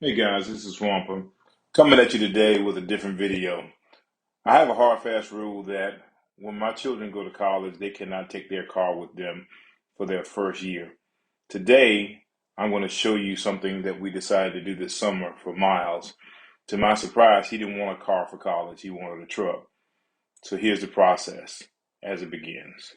Hey guys, this is Swamper coming at you today with a different video. I have a hard, fast rule that when my children go to college, they cannot take their car with them for their first year. Today, I'm going to show you something that we decided to do this summer for Myles. To my surprise, he didn't want a car for college, he wanted a truck. So here's the process as it begins.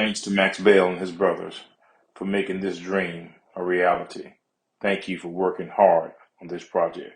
thanks to Max Bell and his brothers for making this dream a reality. Thank you for working hard on this project.